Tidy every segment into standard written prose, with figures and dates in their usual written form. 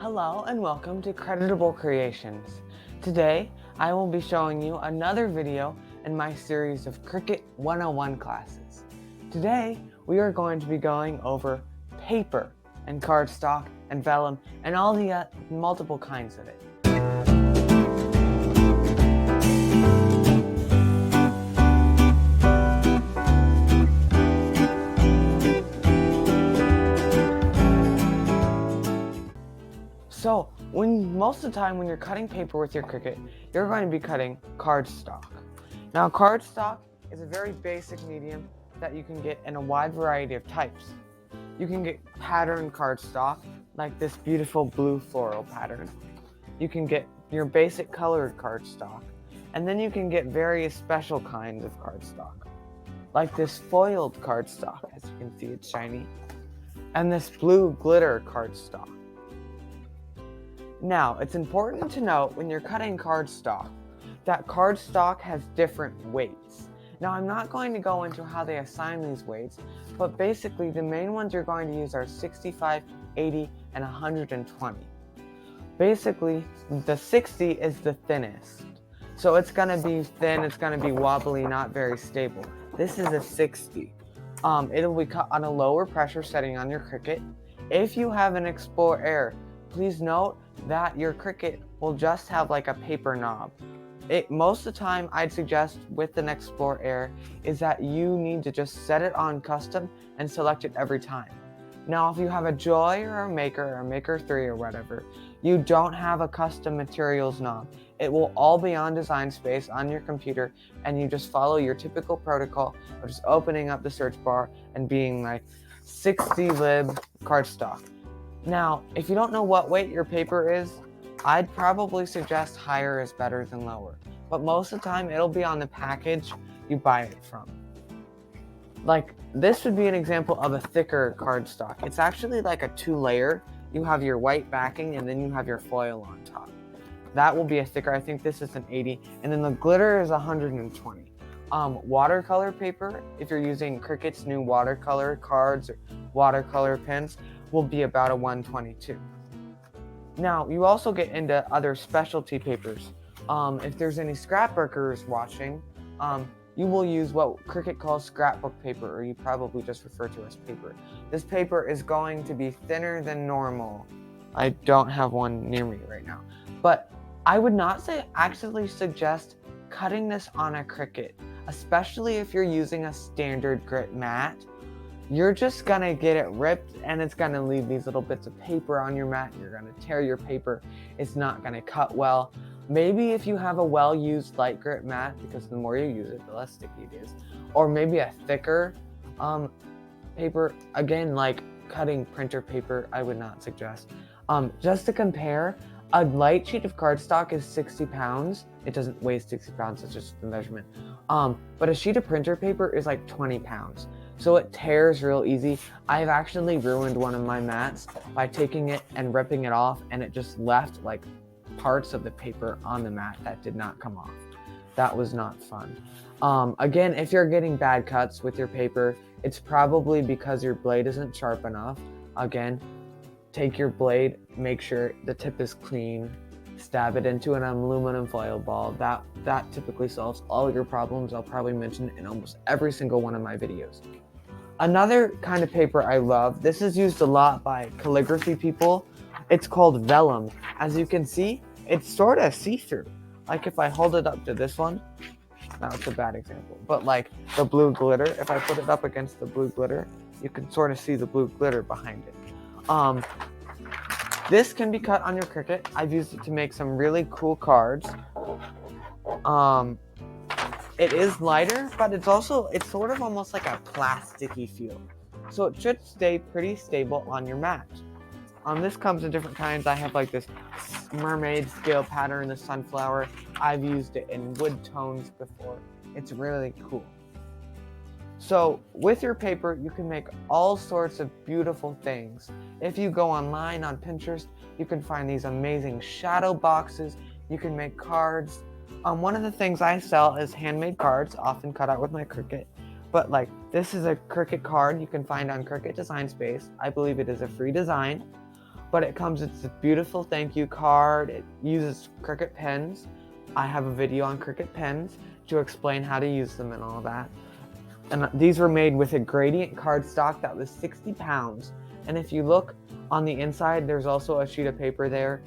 Hello and welcome to Creditable Creations. Today, I will be showing you another video in my series of Cricut 101 classes. Today, we are going to be going over paper and cardstock and vellum and all the multiple kinds of it. So, most of the time when you're cutting paper with your Cricut, you're going to be cutting cardstock. Now, cardstock is a very basic medium that you can get in a wide variety of types. You can get pattern cardstock, like this beautiful blue floral pattern. You can get your basic colored cardstock, and then you can get various special kinds of cardstock, like this foiled cardstock, as you can see it's shiny, and this blue glitter cardstock. Now, it's important to note when you're cutting cardstock that cardstock has different weights. Now, I'm not going to go into how they assign these weights, but basically the main ones you're going to use are 65, 80, and 120. Basically, the 60 is the thinnest. So it's going to be thin, it's going to be wobbly, not very stable. This is a 60. It'll be cut on a lower pressure setting on your Cricut. If you have an Explore Air, please note that your Cricut will just have like a paper knob. Most of the time, I'd suggest with an Explore Air is that you need to just set it on custom and select it every time. Now, if you have a Joy or a Maker 3 or whatever, you don't have a custom materials knob. It will all be on Design Space on your computer, and you just follow your typical protocol of just opening up the search bar and being like 60 lib cardstock. Now, if you don't know what weight your paper is, I'd probably suggest higher is better than lower. But most of the time, it'll be on the package you buy it from. Like, this would be an example of a thicker cardstock. It's actually like a 2-layer. You have your white backing, and then you have your foil on top. That will be a thicker. I think this is an 80. And then the glitter is 120. Watercolor paper, if you're using Cricut's new watercolor cards or watercolor pens, will be about a 122. Now, you also get into other specialty papers. If there's any scrapbookers watching, you will use what Cricut calls scrapbook paper, or you probably just refer to as paper. This paper is going to be thinner than normal. I don't have one near me right now. But I would not actually suggest cutting this on a Cricut, especially if you're using a standard grit mat. You're just gonna get it ripped, and it's gonna leave these little bits of paper on your mat. You're gonna tear your paper. It's not gonna cut well. Maybe if you have a well-used light grit mat, because the more you use it, the less sticky it is. Or maybe a thicker paper. Again, like cutting printer paper, I would not suggest. Just to compare, a light sheet of cardstock is 60 pounds. It doesn't weigh 60 pounds, it's just the measurement. But a sheet of printer paper is like 20 pounds. So it tears real easy. I've actually ruined one of my mats by taking it and ripping it off, and it just left like parts of the paper on the mat that did not come off. That was not fun. Again, if you're getting bad cuts with your paper, it's probably because your blade isn't sharp enough. Again, take your blade, make sure the tip is clean, stab it into an aluminum foil ball. That typically solves all your problems. I'll probably mention it in almost every single one of my videos. Another kind of paper I love, this is used a lot by calligraphy people. It's called vellum. As you can see, it's sort of see-through. Like if I hold it up to this one, that's a bad example, but like the blue glitter, if I put it up against the blue glitter, you can sort of see the blue glitter behind it. This can be cut on your Cricut. I've used it to make some really cool cards. It is lighter, but it's sort of almost like a plasticky feel. So it should stay pretty stable on your mat. This comes in different kinds. I have like this mermaid scale pattern, the sunflower. I've used it in wood tones before. It's really cool. So with your paper, you can make all sorts of beautiful things. If you go online on Pinterest, you can find these amazing shadow boxes. You can make cards. One of the things I sell is handmade cards, often cut out with my Cricut. But like, this is a Cricut card you can find on Cricut Design Space. I believe it is a free design. but it comes with this beautiful thank you card. It uses Cricut pens. I have a video on Cricut pens to explain how to use them and all that. And these were made with a gradient cardstock that was 60 pounds. And if you look on the inside, there's also a sheet of paper there.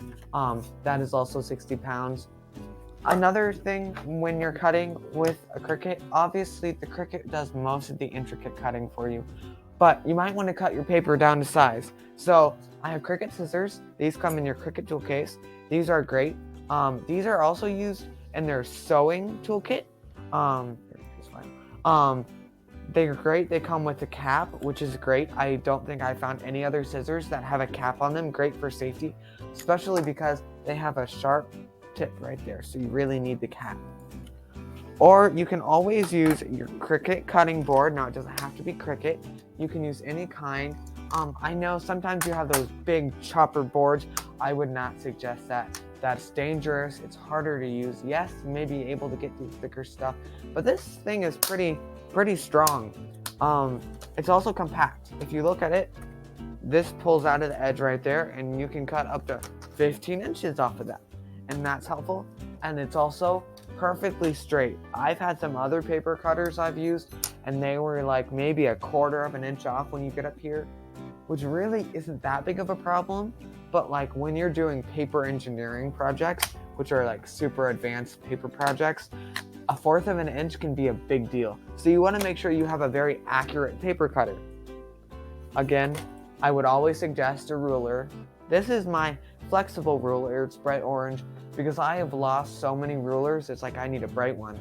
That is also 60 pounds. Another thing when you're cutting with a Cricut, obviously the Cricut does most of the intricate cutting for you, but you might want to cut your paper down to size. So I have Cricut scissors. These come in your Cricut tool case. These are great. These are also used in their sewing toolkit. They're great. They come with a cap, which is great. I don't think I found any other scissors that have a cap on them. Great for safety, especially because they have a sharp tip right there, so you really need the cap. Or you can always use your Cricut cutting board. Now, it doesn't have to be Cricut. You can use any kind. I know sometimes you have those big chopper boards. I would not suggest that. That's dangerous. It's harder to use. Yes, you may be able to get through thicker stuff, but this thing is pretty strong. It's also compact. If you look at it, this pulls out of the edge right there, and you can cut up to 15 inches off of that. And that's helpful. And it's also perfectly straight. I've had some other paper cutters I've used, and they were like maybe a quarter of an inch off when you get up here, which really isn't that big of a problem. But like when you're doing paper engineering projects, which are like super advanced paper projects, a 1/4 of an inch can be a big deal. So you want to make sure you have a very accurate paper cutter. Again, I would always suggest a ruler. This is my flexible ruler. It's bright orange because I have lost so many rulers. It's like I need a bright one.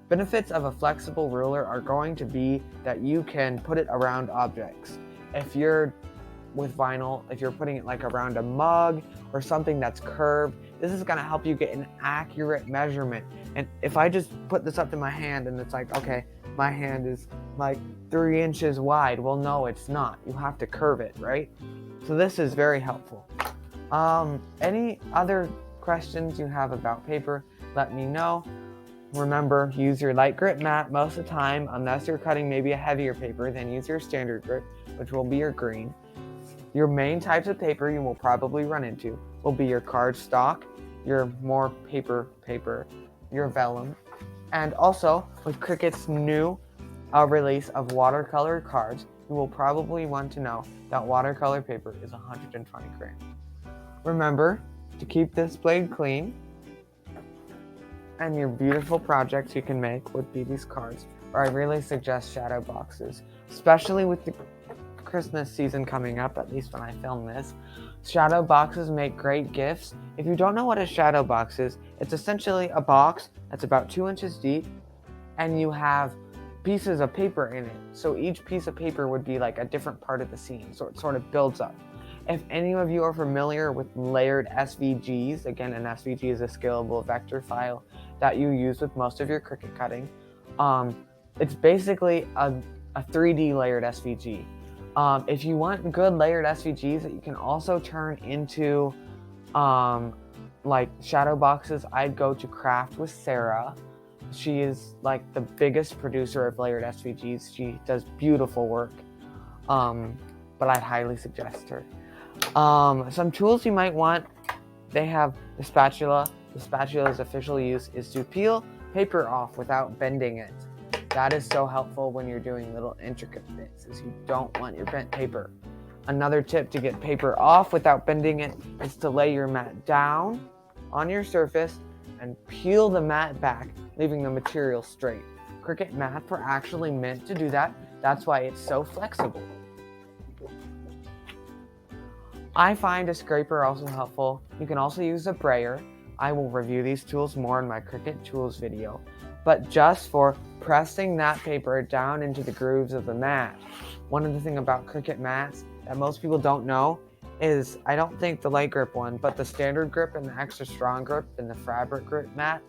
Benefits of a flexible ruler are going to be that you can put it around objects. If you're with vinyl, if you're putting it like around a mug or something that's curved, this is going to help you get an accurate measurement. And if I just put this up to my hand and it's like, okay, my hand is like 3 inches wide. Well, no, it's not. You have to curve it, right? So this is very helpful. Any other questions you have about paper, let me know. Remember, use your light grip mat most of the time, unless you're cutting maybe a heavier paper, then use your standard grip, which will be your green. Your main types of paper you will probably run into will be your cardstock, your more paper, your vellum, and also with Cricut's new release of watercolor cards, you will probably want to know that watercolor paper is 120 grams. Remember to keep this blade clean, and your beautiful projects you can make would be these cards, or I really suggest shadow boxes, especially with the Christmas season coming up, at least when I film this. Shadow boxes make great gifts. If you don't know what a shadow box is, it's essentially a box that's about 2 inches deep, and you have pieces of paper in it. So each piece of paper would be like a different part of the scene, so it sort of builds up. If any of you are familiar with layered SVGs, again, an SVG is a scalable vector file that you use with most of your Cricut cutting. It's basically a 3D layered SVG. If you want good layered SVGs that you can also turn into like shadow boxes, I'd go to Craft with Sarah. She is like the biggest producer of layered SVGs. She does beautiful work, but I'd highly suggest her. Some tools you might want, they have the spatula. The spatula's official use is to peel paper off without bending it. That is so helpful when you're doing little intricate bits, as you don't want your bent paper. Another tip to get paper off without bending it is to lay your mat down on your surface and peel the mat back, leaving the material straight. Cricut mats were actually meant to do that. That's why it's so flexible. I find a scraper also helpful. You can also use a brayer. I will review these tools more in my Cricut tools video, but just for pressing that paper down into the grooves of the mat. One of the things about Cricut mats that most people don't know is, I don't think the light grip one, but the standard grip and the extra strong grip and the fabric grip mat,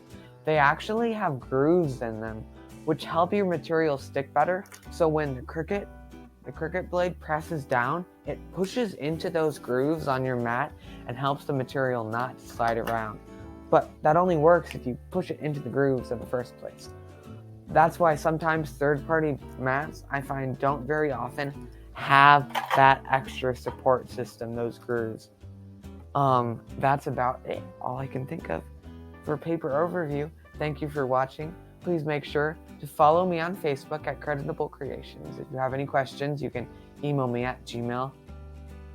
they actually have grooves in them, which help your material stick better. So when the Cricut blade presses down, it pushes into those grooves on your mat and helps the material not slide around. But that only works if you push it into the grooves in the first place. That's why sometimes third-party mats, I find, don't very often have that extra support system, those grooves. That's about it. All I can think of for paper overview. Thank you for watching. Please make sure to follow me on Facebook at Creditable Creations. If you have any questions, you can email me at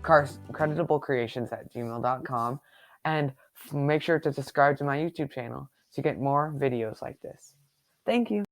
creditablecreations@gmail.com, and make sure to subscribe to my YouTube channel to get more videos like this. Thank you.